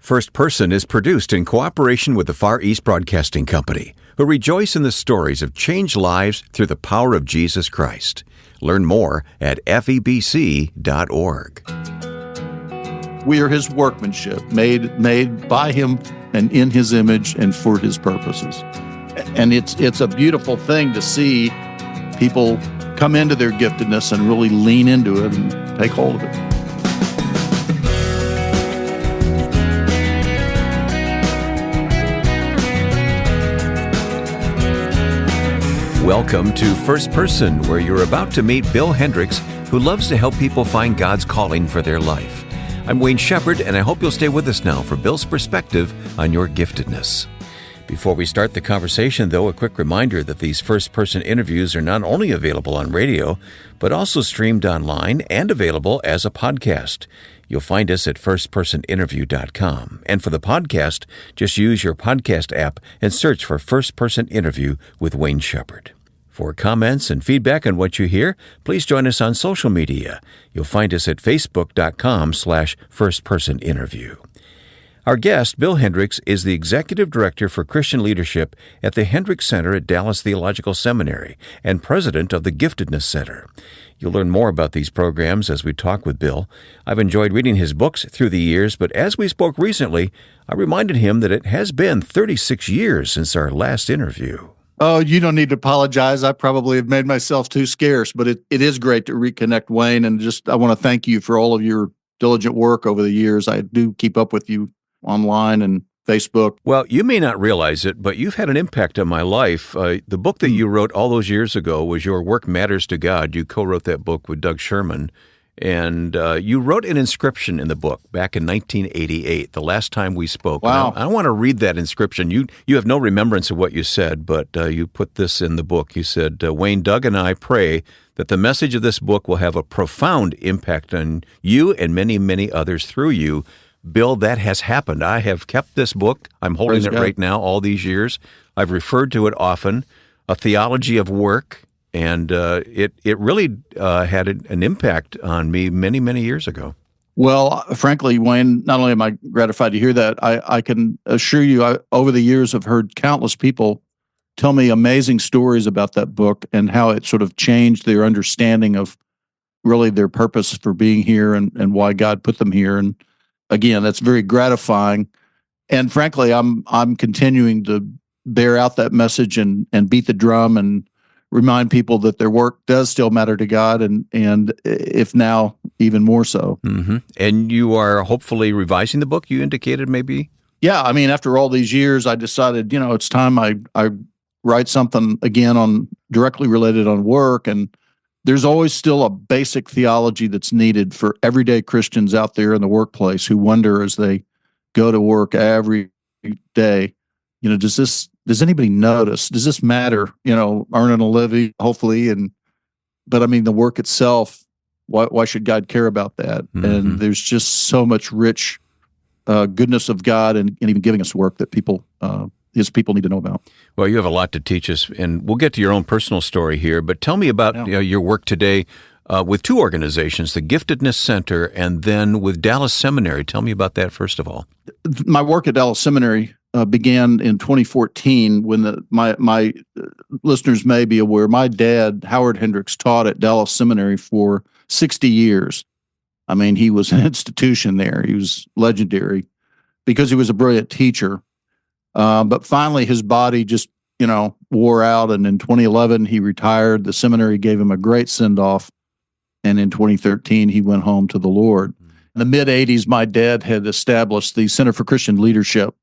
First Person is produced in cooperation with the Far East Broadcasting Company, who rejoice in the stories of changed lives through the power of Jesus Christ. Learn more at febc.org. We are His workmanship, made by Him and in His image and for His purposes. And it's a beautiful thing to see people come into their giftedness and really lean into it and take hold of it. Welcome to First Person, where you're about to meet Bill Hendricks, who loves to help people find God's calling for their life. I'm Wayne Shepherd, and I hope you'll stay with us now for Bill's perspective on your giftedness. Before we start the conversation, though, a quick reminder that these first-person interviews are not only available on radio, but also streamed online and available as a podcast. You'll find us at firstpersoninterview.com. And for the podcast, just use your podcast app and search for First Person Interview with Wayne Shepherd. For comments and feedback on what you hear, please join us on social media. You'll find us at facebook.com/firstpersoninterview. Our guest, Bill Hendricks, is the Executive Director for Christian Leadership at the Hendricks Center at Dallas Theological Seminary and President of the Giftedness Center. You'll learn more about these programs as we talk with Bill. I've enjoyed reading his books through the years, but as we spoke recently, I reminded him that it has been 36 years since our last interview. Oh, you don't need to apologize. I probably have made myself too scarce, but it is great to reconnect, Wayne, and I want to thank you for all of your diligent work over the years. I do keep up with you online and Facebook. Well, you may not realize it, but you've had an impact on my life. The book that you wrote all those years ago was Your Work Matters to God. You co-wrote that book with Doug Sherman, and you wrote an inscription in the book back in 1988, the last time we spoke. Wow. I want to read that inscription. You have no remembrance of what you said, but you put this in the book. You said, Wayne, Doug, and I pray that the message of this book will have a profound impact on you and many, many others through you. Bill, that has happened. I have kept this book. I'm holding it right now all these years. I've referred to it often, A Theology of Work, and it really had an impact on me many, many years ago. Well, frankly, Wayne, not only am I gratified to hear that, I can assure you, over the years, I've heard countless people tell me amazing stories about that book and how it sort of changed their understanding of really their purpose for being here and why God put them here. And again, that's very gratifying. And frankly, I'm continuing to bear out that message and beat the drum and remind people that their work does still matter to God, and if now, even more so. Mm-hmm. And you are hopefully revising the book, you indicated maybe? Yeah, I mean, after all these years, I decided, it's time I write something again on directly related on work, and there's always still a basic theology that's needed for everyday Christians out there in the workplace who wonder as they go to work every day, does anybody notice? Does this matter? Earning a living, hopefully, but I mean, the work itself, why should God care about that? Mm-hmm. And there's just so much rich goodness of God and even giving us work that His people need to know about. Well, you have a lot to teach us, and we'll get to your own personal story here, but tell me about your work today with two organizations, the Giftedness Center and then with Dallas Seminary. Tell me about that, first of all. My work at Dallas Seminary began in 2014 when my listeners may be aware, my dad, Howard Hendricks, taught at Dallas Seminary for 60 years. I mean, he was an institution there. He was legendary because he was a brilliant teacher. But finally, his body just, wore out. And in 2011, he retired. The seminary gave him a great send-off. And in 2013, he went home to the Lord. In the mid-'80s, my dad had established the Center for Christian Leadership.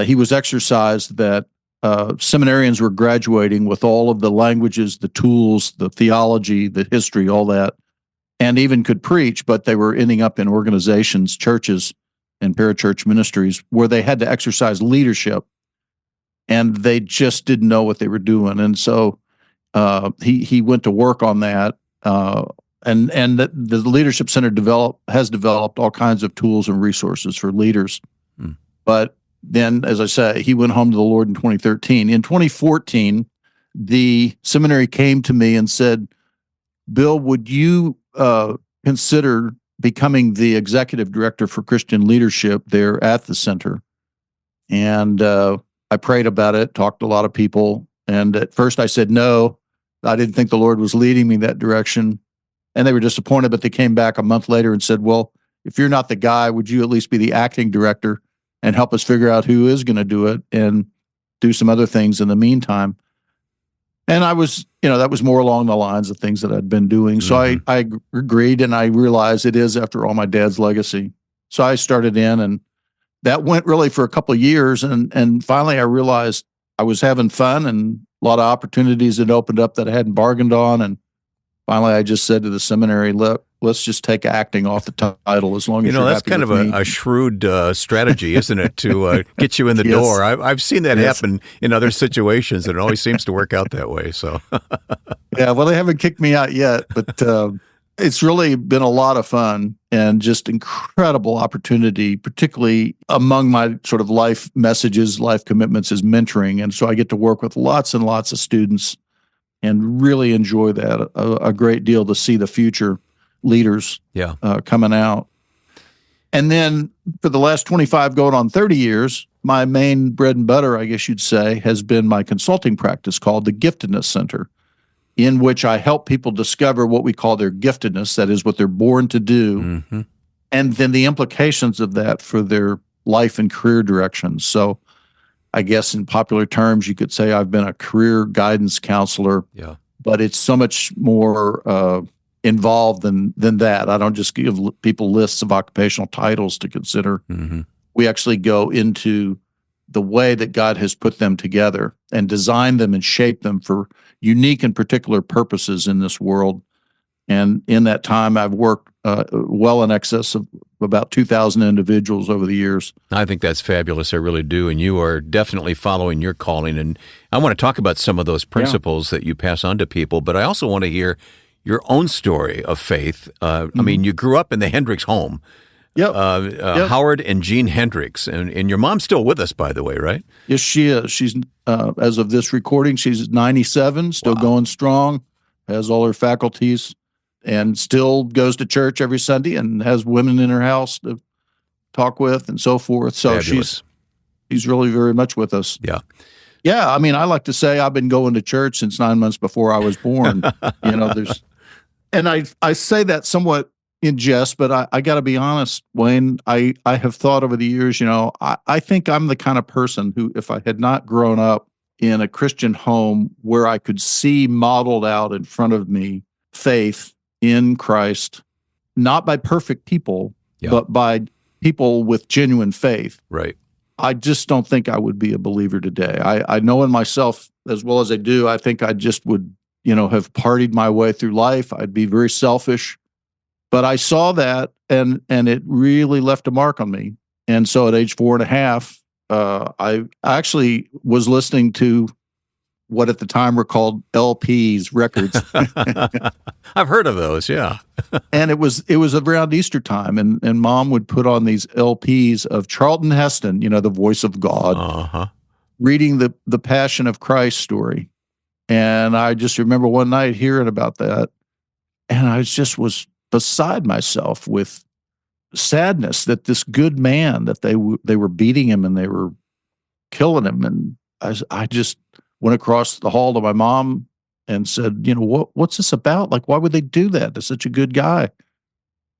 He was exercised that seminarians were graduating with all of the languages, the tools, the theology, the history, all that, and even could preach, but they were ending up in organizations, churches, and parachurch ministries where they had to exercise leadership, and they just didn't know what they were doing. And so he went to work on that, and the Leadership Center has developed all kinds of tools and resources for leaders. But then, as I say, he went home to the Lord in 2013. In 2014, the seminary came to me and said, Bill, would you consider becoming the executive director for Christian leadership there at the center. And I prayed about it, talked to a lot of people. And at first I said no. I didn't think the Lord was leading me that direction. And they were disappointed, but they came back a month later and said, well, if you're not the guy, would you at least be the acting director and help us figure out who is going to do it and do some other things in the meantime? And I was, that was more along the lines of things that I'd been doing. So I agreed, and I realized it is, after all, my dad's legacy. So I started in, and that went really for a couple of years. And finally I realized I was having fun, and a lot of opportunities had opened up that I hadn't bargained on. And finally I just said to the seminary, look, let's just take acting off the title as long as you're that's happy kind of with me. a shrewd strategy, isn't it, to get you in the Yes. door? I've seen that happen in other situations, and it always seems to work out that way. So, Yeah, well, they haven't kicked me out yet, but it's really been a lot of fun and just incredible opportunity, particularly among my sort of life messages, life commitments, is mentoring. And so I get to work with lots and lots of students and really enjoy that a great deal, to see the future leaders coming out. And then for the last 25 going on 30 years, my main bread and butter, I guess you'd say, has been my consulting practice called the Giftedness Center, in which I help people discover what we call their giftedness, that is what they're born to do, and then the implications of that for their life and career directions. So I guess in popular terms, you could say I've been a career guidance counselor, but it's so much more involved than that. I don't just give people lists of occupational titles to consider. We actually go into the way that God has put them together and designed them and shaped them for unique and particular purposes in this world. And in that time, I've worked well in excess of about 2,000 individuals over the years. I think that's fabulous. I really do. And you are definitely following your calling. And I want to talk about some of those principles that you pass on to people, but I also want to hear your own story of faith. I mean, you grew up in the Hendricks home. Howard and Jean Hendricks. And your mom's still with us, by the way, right? Yes, she is. She's, as of this recording, she's 97, still going strong, has all her faculties, and still goes to church every Sunday and has women in her house to talk with and so forth. So Fabulous. she's really very much with us. Yeah. I mean, I like to say I've been going to church since 9 months before I was born. And I say that somewhat in jest, but I got to be honest, Wayne, I have thought over the years, I think I'm the kind of person who, if I had not grown up in a Christian home where I could see modeled out in front of me faith in Christ, not by perfect people, but by people with genuine faith. Right. I just don't think I would be a believer today. I know in myself as well as I do, I think I just would, have partied my way through life. I'd be very selfish. But I saw that, and it really left a mark on me. And so at age 4.5, I actually was listening to what at the time were called LPs, records. I've heard of those, yeah. And it was around Easter time, and Mom would put on these LPs of Charlton Heston, the voice of God, reading the Passion of Christ story. And I just remember one night hearing about that, and I was beside myself with sadness that this good man, that they were beating him and they were killing him. And I just went across the hall to my mom and said, what's this about? Like, why would they do that to such a good guy?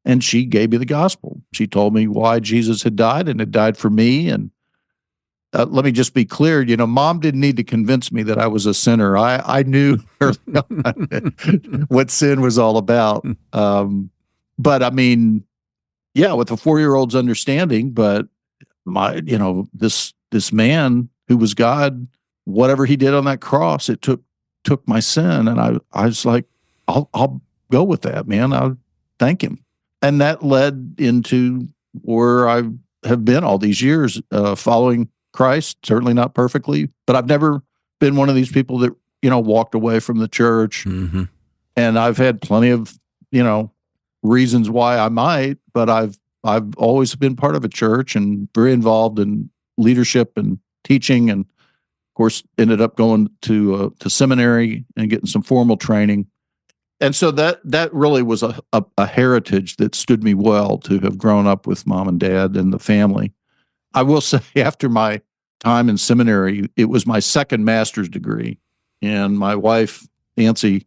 And she gave me the gospel. She told me why Jesus had died, and had died for me. And let me just be clear, Mom didn't need to convince me that I was a sinner. I knew what sin was all about. But I mean, with a 4-year-old's understanding, but this man who was God, whatever he did on that cross, it took my sin. And I was like, I'll go with that, man. I'll thank him. And that led into where I have been all these years, following Christ, certainly not perfectly, but I've never been one of these people that, walked away from the church. And I've had plenty of, reasons why I might, but I've always been part of a church and very involved in leadership and teaching, and of course ended up going to seminary and getting some formal training. And so that really was a heritage that stood me well to have grown up with mom and dad and the family. I will say after my time in seminary, it was my second master's degree. And my wife, Nancy,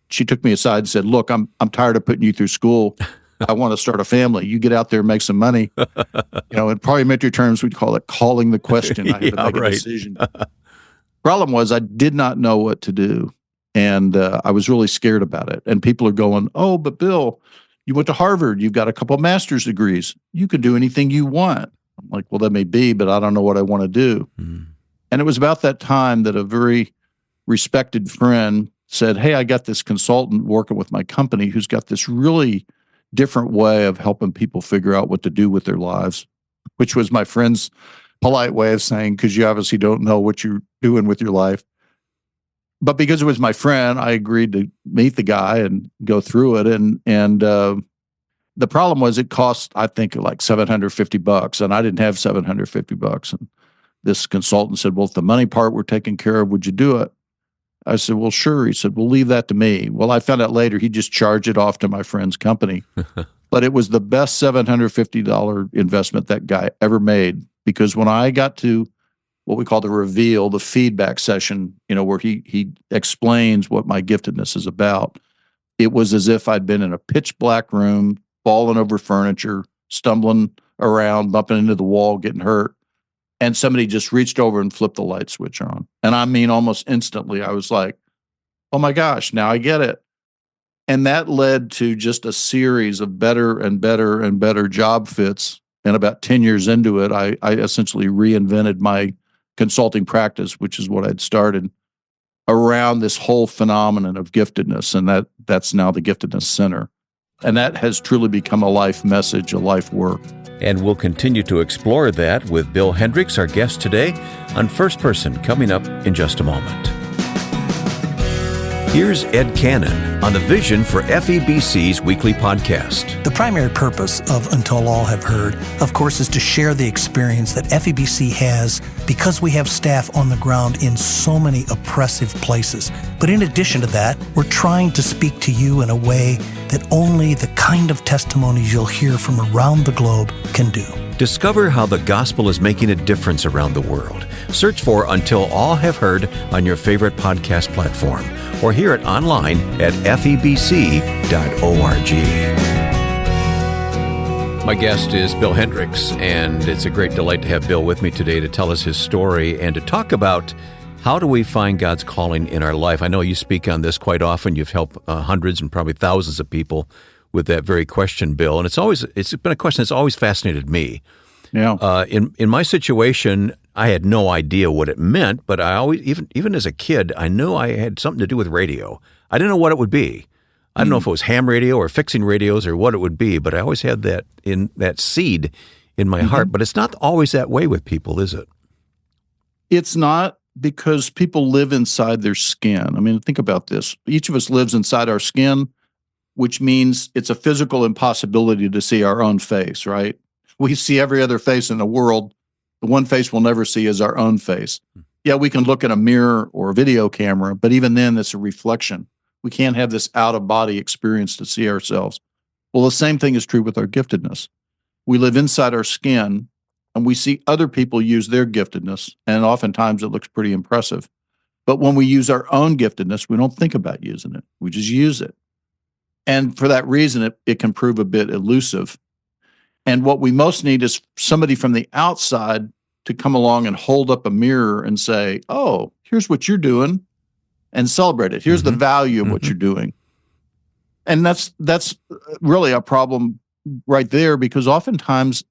she took me aside and said, look, I'm tired of putting you through school. I want to start a family. You get out there and make some money. In parliamentary terms, we'd call it calling the question. I had to make a decision. Problem was I did not know what to do. And I was really scared about it. And people are going, oh, but Bill, you went to Harvard. You've got a couple of master's degrees. You can do anything you want. I'm like, well, that may be, but I don't know what I want to do. Mm. And it was about that time that a very respected friend said, hey, I got this consultant working with my company who's got this really different way of helping people figure out what to do with their lives, which was my friend's polite way of saying, because you obviously don't know what you're doing with your life. But because it was my friend, I agreed to meet the guy and go through it. And the problem was it cost, I think, like $750, and I didn't have $750. And this consultant said, well, if the money part were taken care of, would you do it? I said, well, sure. He said, well, leave that to me. Well, I found out later he just charged it off to my friend's company. But it was the best $750 investment that guy ever made, because when I got to what we call the reveal, the feedback session, where he explains what my giftedness is about, it was as if I'd been in a pitch black room, falling over furniture, stumbling around, bumping into the wall, getting hurt. And somebody just reached over and flipped the light switch on. And I mean, almost instantly, I was like, oh my gosh, now I get it. And that led to just a series of better and better and better job fits. And about 10 years into it, I essentially reinvented my consulting practice, which is what I'd started around this whole phenomenon of giftedness. And that's now the Giftedness Center. And that has truly become a life message, a life work. And we'll continue to explore that with Bill Hendricks, our guest today, on First Person, coming up in just a moment. Here's Ed Cannon on the vision for FEBC's weekly podcast. The primary purpose of Until All Have Heard, of course, is to share the experience that FEBC has because we have staff on the ground in so many oppressive places. But in addition to that, we're trying to speak to you in a way that only the kind of testimonies you'll hear from around the globe can do. Discover how the gospel is making a difference around the world. Search for Until All Have Heard on your favorite podcast platform, or hear it online at febc.org. My guest is Bill Hendricks, and it's a great delight to have Bill with me today to tell us his story and to talk about how do we find God's calling in our life. I know you speak on this quite often. You've helped hundreds and probably thousands of people with that very question, Bill. And it's been a question that's always fascinated me. Yeah. In my situation, I had no idea what it meant, but I always, even as a kid, I knew I had something to do with radio. I didn't know what it would be. I don't know if it was ham radio or fixing radios or what it would be, but I always had that seed in my heart. But it's not always that way with people, is it? It's not, because people live inside their skin. I mean, think about this. Each of us lives inside our skin, which means it's a physical impossibility to see our own face, right? We see every other face in the world. The one face we'll never see is our own face. Yeah, we can look in a mirror or a video camera, but even then, it's a reflection. We can't have this out-of-body experience to see ourselves. Well, the same thing is true with our giftedness. We live inside our skin, and we see other people use their giftedness, and oftentimes it looks pretty impressive. But when we use our own giftedness, we don't think about using it. We just use it. And for that reason, it can prove a bit elusive. And what we most need is somebody from the outside to come along and hold up a mirror and say, oh, here's what you're doing, and celebrate it. Here's the value of what you're doing. And that's really a problem right there, because oftentimes,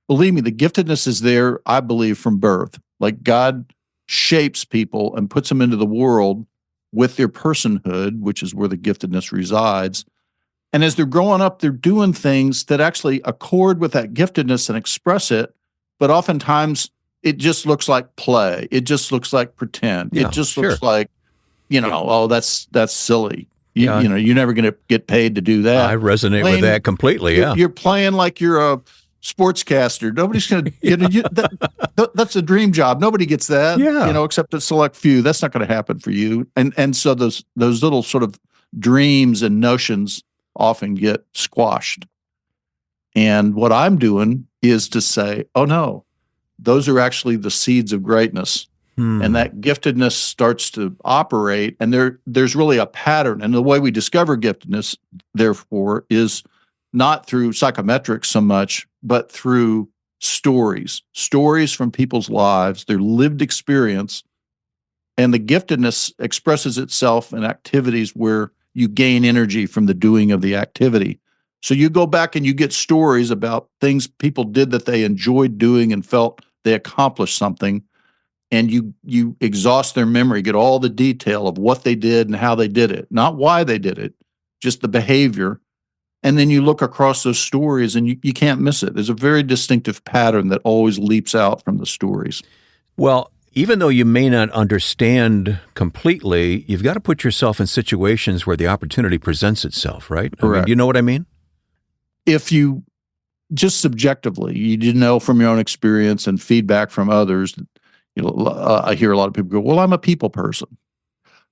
believe me, the giftedness is there, I believe, from birth. Like God shapes people and puts them into the world with their personhood, which is where the giftedness resides. And as they're growing up, they're doing things that actually accord with that giftedness and express it. But oftentimes it just looks like play. It just looks like pretend. Yeah, it just looks like, oh, that's silly. You're never going to get paid to do that. I resonate with that completely. Yeah. You're playing like you're a sportscaster. Nobody's going to, that's a dream job. Nobody gets that, except a select few. That's not going to happen for you. And so those little sort of dreams and notions often get squashed. And what I'm doing is to say, oh no, those are actually the seeds of greatness. And that giftedness starts to operate, and there's really a pattern. And the way we discover giftedness, therefore, is not through psychometric so much, but through stories from people's lives, their lived experience. And the giftedness expresses itself in activities where you gain energy from the doing of the activity. So you go back and you get stories about things people did that they enjoyed doing and felt they accomplished something. And you exhaust their memory, get all the detail of what they did and how they did it, not why they did it, just the behavior. And then you look across those stories and you can't miss it. There's a very distinctive pattern that always leaps out from the stories. Well, even though you may not understand completely, you've got to put yourself in situations where the opportunity presents itself, right? Correct. You know what I mean? If you just subjectively, you didn't know from your own experience and feedback from others, I hear a lot of people go, well, I'm a people person.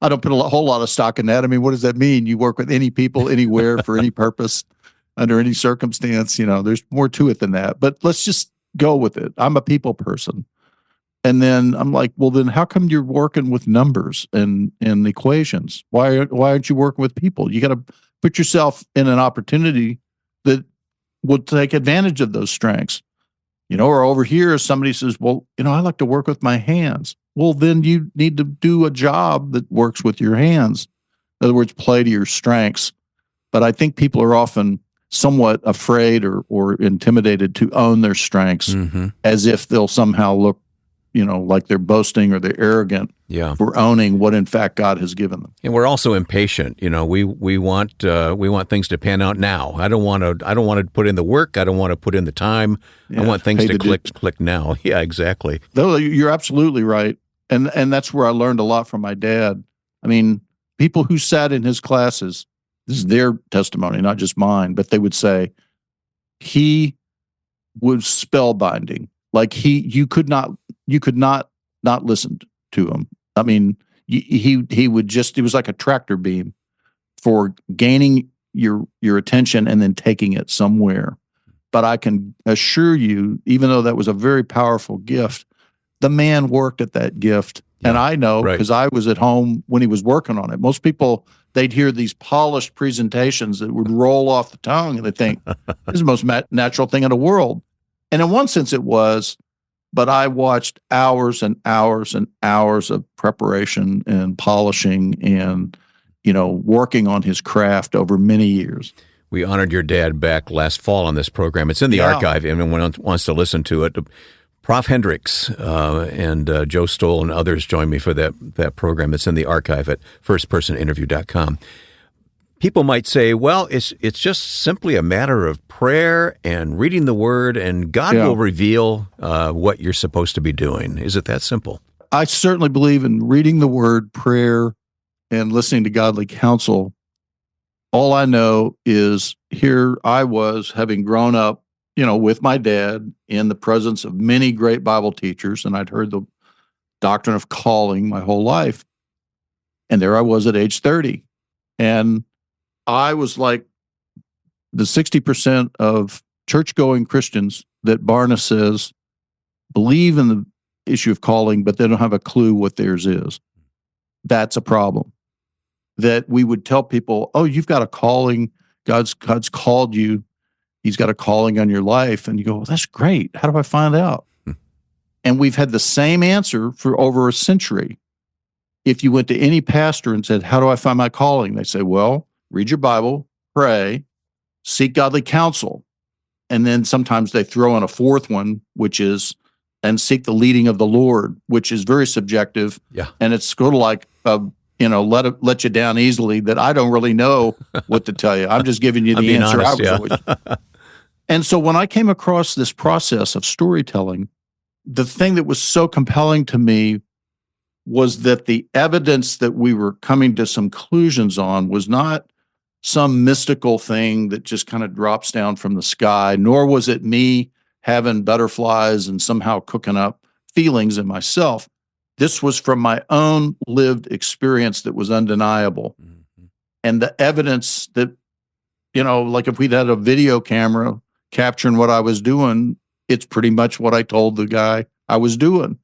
I don't put a whole lot of stock in that. I mean, what does that mean? You work with any people, anywhere, for any purpose, under any circumstance. There's more to it than that. But let's just go with it. I'm a people person. And then I'm like, well, then how come you're working with numbers and equations? Why aren't you working with people? You got to put yourself in an opportunity that will take advantage of those strengths. Or over here, somebody says, well, I like to work with my hands. Well, then you need to do a job that works with your hands. In other words, play to your strengths. But I think people are often somewhat afraid or intimidated to own their strengths, as if they'll somehow look, like they're boasting or they're arrogant for owning what in fact God has given them. And we're also impatient. We want things to pan out now. I don't want to put in the work. I don't want to put in the time. I want things to click now. Yeah, exactly. Though you're absolutely right. And that's where I learned a lot from my dad. I mean, people who sat in his classes, this is their testimony, not just mine, but they would say he was spellbinding. Like you could not listen to him. I mean, he was like a tractor beam for gaining your attention and then taking it somewhere. But I can assure you, even though that was a very powerful gift, the man worked at that gift. And I know because I was at home when he was working on it. Most people, they'd hear these polished presentations that would roll off the tongue and they think, this is the most natural thing in the world. And in one sense it was, but I watched hours and hours and hours of preparation and polishing and, working on his craft over many years. We honored your dad back last fall on this program. It's in the archive. Anyone wants to listen to it. Prof. Hendricks and Joe Stoll and others joined me for that program. It's in the archive at firstpersoninterview.com. People might say, well, it's just simply a matter of prayer and reading the Word, and God will reveal what you're supposed to be doing. Is it that simple? I certainly believe in reading the Word, prayer, and listening to godly counsel. All I know is here I was, having grown up, with my dad in the presence of many great Bible teachers, and I'd heard the doctrine of calling my whole life. And there I was at age 30. And I was like the 60% of church-going Christians that Barna says believe in the issue of calling, but they don't have a clue what theirs is. That's a problem. That we would tell people, oh, you've got a calling. God's called you. He's got a calling on your life. And you go, well, that's great. How do I find out? And we've had the same answer for over a century. If you went to any pastor and said, how do I find my calling? They say, well, read your Bible, pray, seek godly counsel. And then sometimes they throw in a fourth one, which is, and seek the leading of the Lord, which is very subjective. Yeah. And it's sort of like, let you down easily, that I don't really know what to tell you. I'm just giving you the answer. Honest, I was always. And so when I came across this process of storytelling, the thing that was so compelling to me was that the evidence that we were coming to some conclusions on was not some mystical thing that just kind of drops down from the sky, nor was it me having butterflies and somehow cooking up feelings in myself. This was from my own lived experience that was undeniable. Mm-hmm. And the evidence that, like if we'd had a video camera capturing what I was doing, it's pretty much what I told the guy I was doing.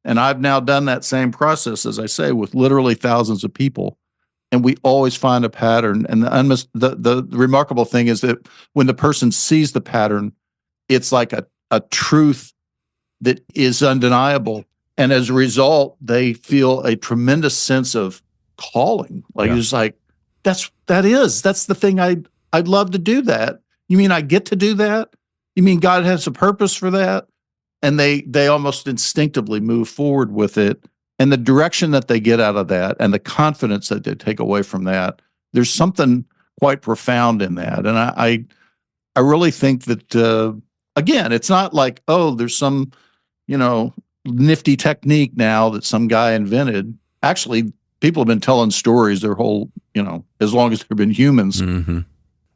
And I've now done that same process, as I say, with literally thousands of people. And we always find a pattern. And the remarkable thing is that when the person sees the pattern, it's like a truth that is undeniable. And as a result, they feel a tremendous sense of calling. Like, it's like, that's the thing I'd love to do that. You mean I get to do that? You mean God has a purpose for that? And they almost instinctively move forward with it. And the direction that they get out of that and the confidence that they take away from that, there's something quite profound in that. And I really think that, again, it's not like, there's some, nifty technique now that some guy invented. Actually, people have been telling stories their whole, as long as there have been humans. Mm-hmm.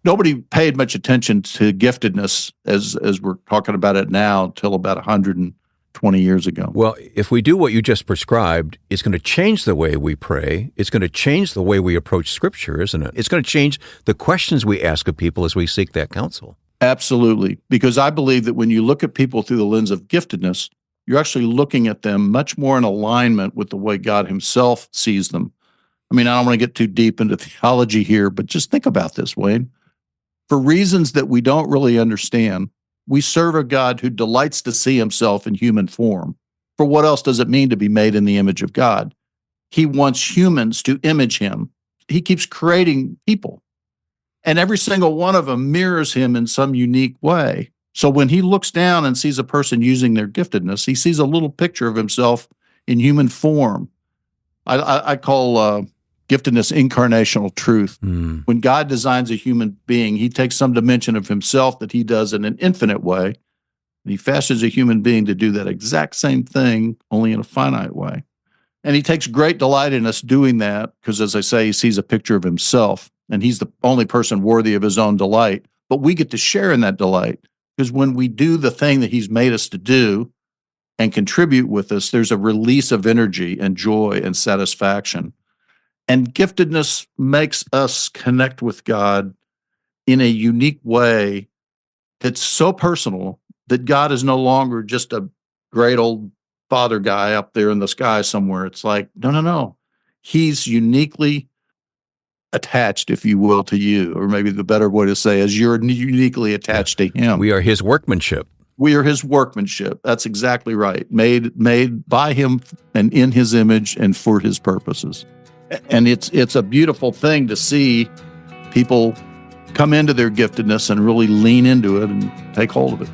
Nobody paid much attention to giftedness as we're talking about it now until about 120 years ago. Well, if we do what you just prescribed, it's going to change the way we pray. It's going to change the way we approach Scripture, isn't it? It's going to change the questions we ask of people as we seek that counsel. Absolutely. Because I believe that when you look at people through the lens of giftedness, you're actually looking at them much more in alignment with the way God himself sees them. I mean, I don't want to get too deep into theology here, but just think about this, Wayne. For reasons that we don't really understand, we serve a God who delights to see himself in human form. For what else does it mean to be made in the image of God? He wants humans to image him. He keeps creating people. And every single one of them mirrors him in some unique way. So when he looks down and sees a person using their giftedness, he sees a little picture of himself in human form. I call giftedness incarnational truth. When God designs a human being, he takes some dimension of himself that he does in an infinite way, and he fashions a human being to do that exact same thing, only in a finite way. And he takes great delight in us doing that because, as I say, he sees a picture of himself, and he's the only person worthy of his own delight. But we get to share in that delight because when we do the thing that he's made us to do and contribute with us, there's a release of energy and joy and satisfaction. And giftedness makes us connect with God in a unique way that's so personal that God is no longer just a great old father guy up there in the sky somewhere. It's like, no. He's uniquely attached, if you will, to you, or maybe the better way to say is you're uniquely attached to him. We are his workmanship. We are his workmanship. That's exactly right. Made by him and in his image and for his purposes. And it's a beautiful thing to see people come into their giftedness and really lean into it and take hold of it.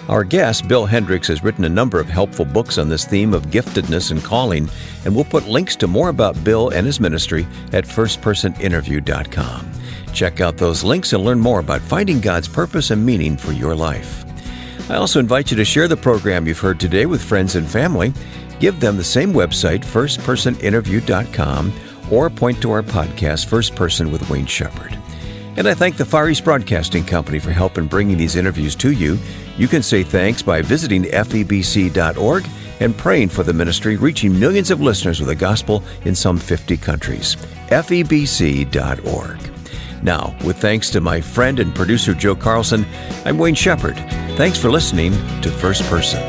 Our guest, Bill Hendricks, has written a number of helpful books on this theme of giftedness and calling, and we'll put links to more about Bill and his ministry at firstpersoninterview.com. Check out those links and learn more about finding God's purpose and meaning for your life. I also invite you to share the program you've heard today with friends and family. Give them the same website, firstpersoninterview.com, or point to our podcast, First Person with Wayne Shepherd. And I thank the Far East Broadcasting Company for help in bringing these interviews to you. You can say thanks by visiting febc.org and praying for the ministry, reaching millions of listeners with the gospel in some 50 countries. febc.org. Now, with thanks to my friend and producer Joe Carlson, I'm Wayne Shepherd. Thanks for listening to First Person.